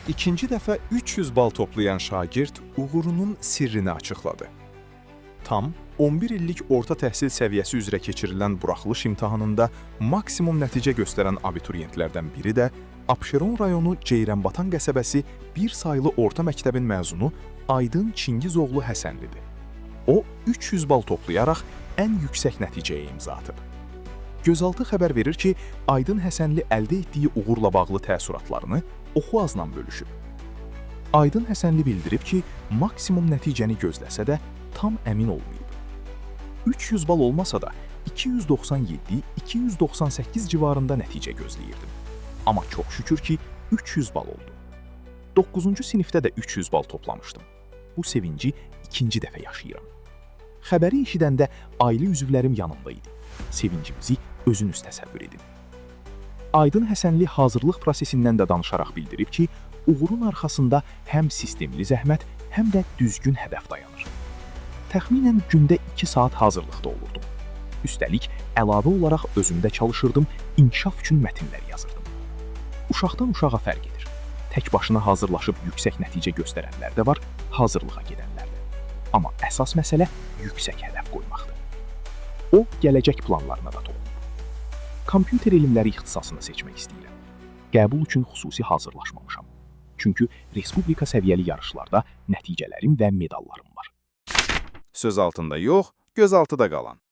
İkinci dəfə 300 bal toplayan şagird uğurunun sirrini açıqladı. Tam 11 illik orta təhsil səviyyəsi üzrə keçirilən buraxılış imtahanında maksimum nəticə göstərən abituriyentlərdən biri də Abşeron rayonu Ceyranbatan qəsəbəsi bir sayılı orta məktəbin məzunu Aydın Çingizoğlu Həsənlidir. O, 300 bal toplayaraq ən yüksək nəticəyə imza atıb. Gözaltı xəbər verir ki, Aydın Həsənli əldə etdiyi uğurla bağlı təəssüratlarını oxu azla bölüşüb. Aydın Həsənli bildirib ki, maksimum nəticəni gözləsə də tam əmin olmayıb. 300 bal olmasa da 297-298 civarında nəticə gözləyirdim. Amma çox şükür ki, 300 bal oldu. 9-cu sinifdə də 300 bal toplamışdım. Bu sevinci ikinci dəfə yaşayıram. Xəbəri eşidəndə ailə üzvlərim yanımda idi. Sevincimizi özünüz təsəvvür edin. Aydın Həsənli hazırlıq prosesindən də danışaraq bildirib ki, uğurun arxasında həm sistemli zəhmət, həm də düzgün hədəf dayanır. Təxminən gündə 2 saat hazırlıqda olurdum. Üstəlik, əlavə olaraq özümdə çalışırdım, inkişaf üçün mətnlər yazırdım. Uşaqdan uşağa fərq edir. Tək başına hazırlaşıb yüksək nəticə göstərənlər də var, hazırlığa gedənlər də. Amma əsas məsələ yüksək hədəf qoymaqdır. O, gələcək planlarına da toxunur. Kompüter elmləri ixtisasını seçmək istəyirəm. Qəbul üçün xüsusi hazırlaşmamışam. Çünki respublika səviyyəli yarışlarda nəticələrim və medallarım var. Söz altında yox, göz altıda qalan.